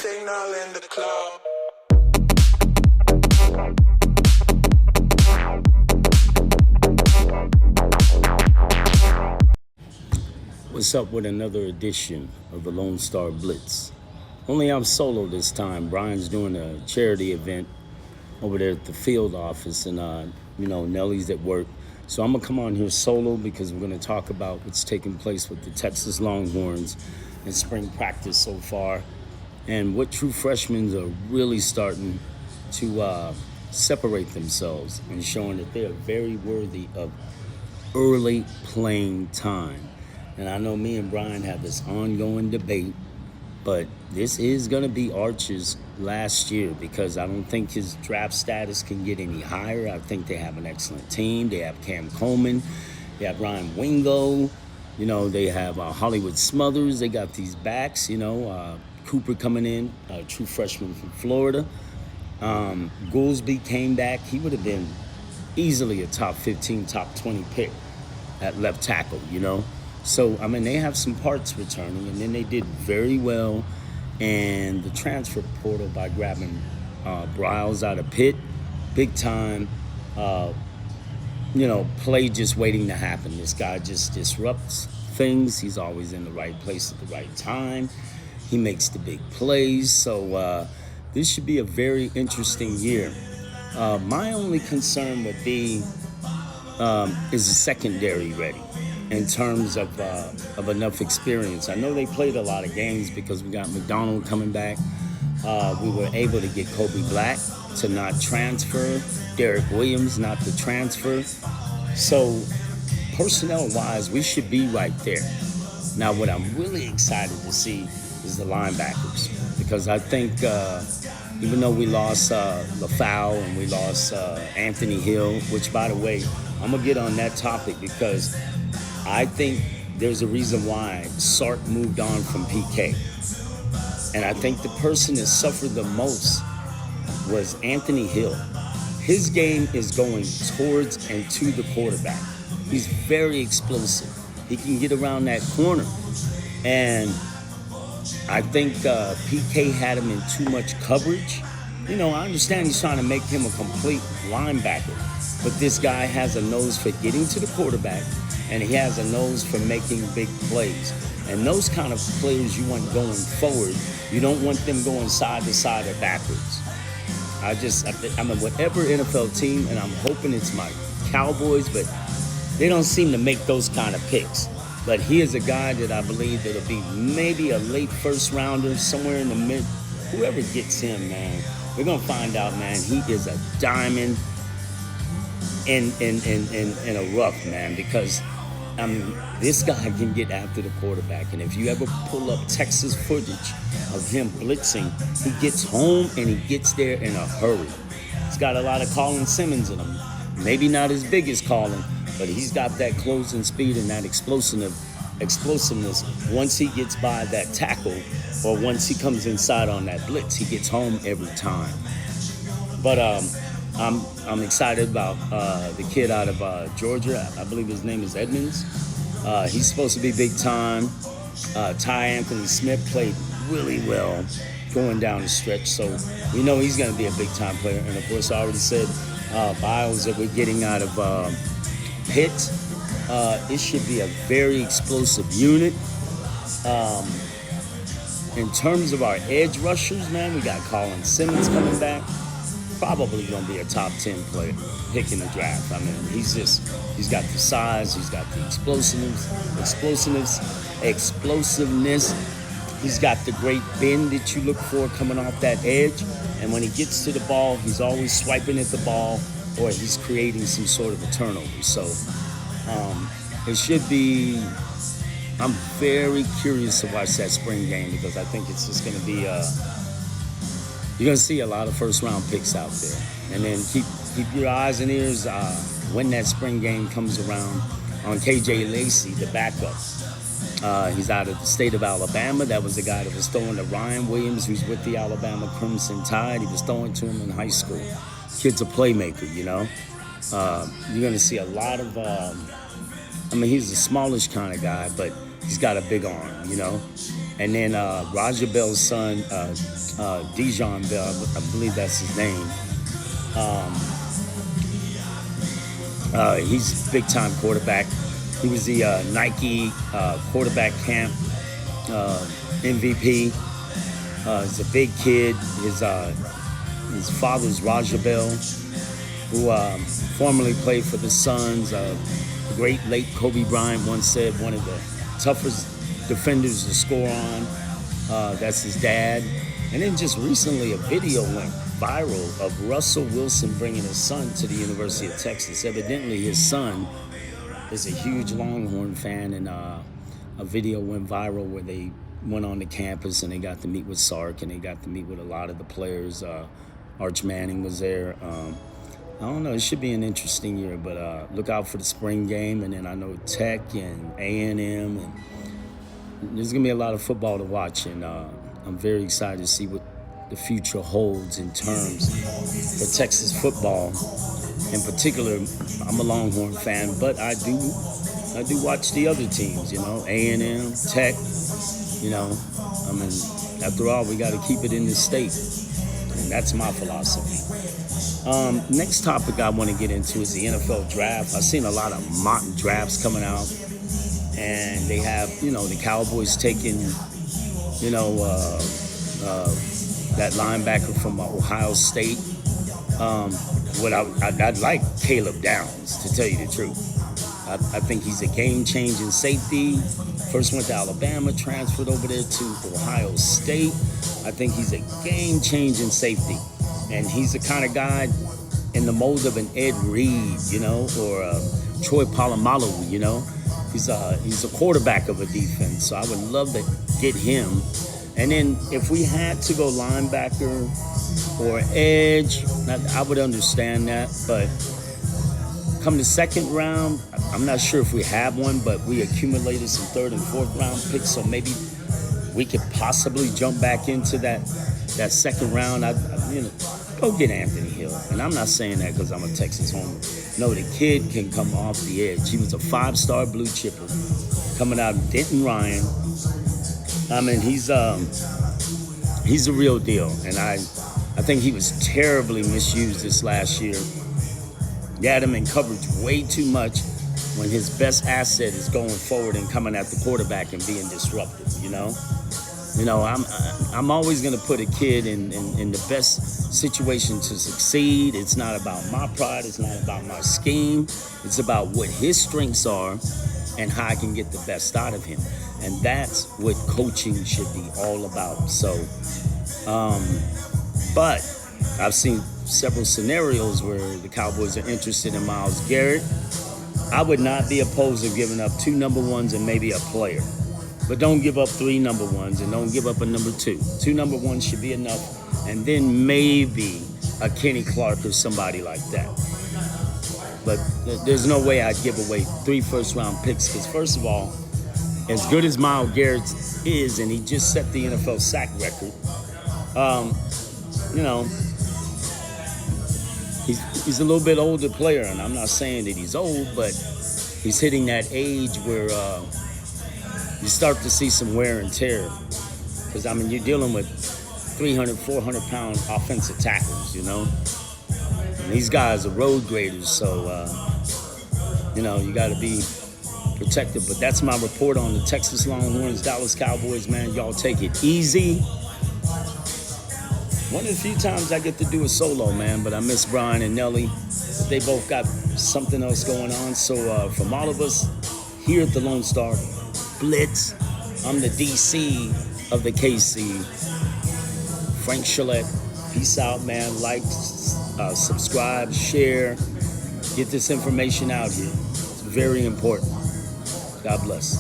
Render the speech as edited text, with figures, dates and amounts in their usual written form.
signal in the club. What's up with another edition of the Lone Star Blitz? Only I'm solo this time. Brian's doing a charity event over there at the field office, and Nellie's at work. So I'm gonna come on here solo because we're gonna talk about what's taking place with the Texas Longhorns in spring practice so far, and what true freshmen are really starting to separate themselves and showing that they are very worthy of early playing time. And I know me and Brian have this ongoing debate, but this is going to be Arch's last year because I don't think his draft status can get any higher. I think they have an excellent team. They have Cam Coleman. They have Ryan Wingo. They have Hollywood Smothers. They got these backs, Cooper coming in, a true freshman from Florida. Goolsby came back. He would have been easily a top 15, top 20 pick at left tackle, So, they have some parts returning, and then they did very well in the transfer portal by grabbing Briles out of Pitt. Big time, play just waiting to happen. This guy just disrupts things. He's always in the right place at the right time. He makes the big plays. So, this should be a very interesting year. My only concern would be, is the secondary ready? In terms of enough experience. I know they played a lot of games because we got McDonald coming back. We were able to get Kobe Black to not transfer, Derek Williams not to transfer. So personnel-wise, we should be right there. Now, what I'm really excited to see is the linebackers because I think even though we lost LaFau and we lost Anthony Hill, which, by the way, I'm going to get on that topic because I think there's a reason why Sark moved on from PK. And I think the person that suffered the most was Anthony Hill. His game is going towards and to the quarterback. He's very explosive. He can get around that corner. And I think PK had him in too much coverage. I understand he's trying to make him a complete linebacker. But this guy has a nose for getting to the quarterback, and he has a nose for making big plays. And those kind of players you want going forward. You don't want them going side to side or backwards. I'm a whatever NFL team, and I'm hoping it's my Cowboys, but they don't seem to make those kind of picks. But he is a guy that I believe that'll be maybe a late first rounder, somewhere in the mid. Whoever gets him, man, we're going to find out, man. He is a diamond in a rough, man, because this guy can get after the quarterback. And if you ever pull up Texas footage of him blitzing, he gets home and he gets there in a hurry. He's got a lot of Colin Simmons in him. Maybe not as big as Colin, but he's got that closing speed and that explosiveness once he gets by that tackle or once he comes inside on that blitz. He gets home every time. But I'm excited about the kid out of Georgia. I believe his name is Edmonds. He's supposed to be big time. Ty Anthony Smith played really well going down the stretch, so we know he's going to be a big time player. And of course, I already said Biles that we're getting out of Pitt. It should be a very explosive unit. In terms of our edge rushers, man, we got Colin Simmons coming back. Probably going to be a top 10 player pick in the draft. He's got the size, he's got the explosiveness. He's got the great bend that you look for coming off that edge. And when he gets to the ball, he's always swiping at the ball or he's creating some sort of a turnover. So it should be, I'm very curious to watch that spring game because I think it's just going to be you're going to see a lot of first-round picks out there. And then keep your eyes and ears when that spring game comes around on KJ Lacey, the backup. He's out of the state of Alabama. That was the guy that was throwing to Ryan Williams, who's with the Alabama Crimson Tide. He was throwing to him in high school. Kid's a playmaker, You're going to see a lot of he's a smallish kind of guy, but he's got a big arm, And then Roger Bell's son, Dijon Bell, I believe that's his name. He's a big time quarterback. He was the Nike quarterback camp MVP. He's a big kid. His father's Roger Bell, who formerly played for the Suns. The great late Kobe Bryant once said one of the toughest defenders to score on. That's his dad. And then just recently a video went viral of Russell Wilson bringing his son to the University of Texas. Evidently his son is a huge Longhorn fan, and a video went viral where they went on the campus and they got to meet with Sark and they got to meet with a lot of the players. Arch Manning was there. I don't know, it should be an interesting year, but look out for the spring game. And then I know Tech and A&M, and there's going to be a lot of football to watch. And I'm very excited to see what the future holds in terms for Texas football. In particular, I'm a Longhorn fan, but I do watch the other teams, A&M, Tech, I mean, after all, we got to keep it in this state. And that's my philosophy. Next topic I want to get into is the NFL draft. I've seen a lot of mock drafts coming out, and they have, the Cowboys taking, that linebacker from Ohio State. I'd like Caleb Downs, to tell you the truth. I think he's a game-changing safety. First went to Alabama, transferred over there to Ohio State. I think he's a game-changing safety. And he's the kind of guy in the mold of an Ed Reed, or Troy Polamalu, He's a quarterback of a defense. So I would love to get him. And then if we had to go linebacker or edge, I would understand that. But come the second round, I'm not sure if we have one, but we accumulated some third and fourth round picks, so maybe we could possibly jump back into that second round. Go get Anthony Hill. And I'm not saying that because I'm a Texas homer. No, the kid can come off the edge. He was a 5-star blue chipper coming out of Denton Ryan. I mean, he's a real deal, and I think he was terribly misused this last year. You had him in coverage way too much when his best asset is going forward and coming at the quarterback and being disruptive, I'm always going to put a kid in the best situation to succeed. It's not about my pride. It's not about my scheme. It's about what his strengths are and how I can get the best out of him. And that's what coaching should be all about. So, but I've seen several scenarios where the Cowboys are interested in Myles Garrett. I would not be opposed to giving up 2 number ones and maybe a player. But don't give up 3 number ones and don't give up a number 2. 2 number ones should be enough. And then maybe a Kenny Clark or somebody like that. But there's no way I'd give away 3 first-round picks because, first of all, as good as Myles Garrett is, and he just set the NFL sack record, he's a little bit older player, and I'm not saying that he's old, but he's hitting that age where you start to see some wear and tear. Because, you're dealing with 300, 400-pound offensive tackles, And these guys are road graders, so, you got to be protected. But that's my report on the Texas Longhorns, Dallas Cowboys, man. Y'all take it easy. One of the few times I get to do a solo, man, but I miss Brian and Nelly. They both got something else going on. So from all of us here at the Lone Star Blitz, I'm the DC of the KC. Frank Shillette. Peace out, man. Like, subscribe, share. Get this information out here. It's very important. God bless.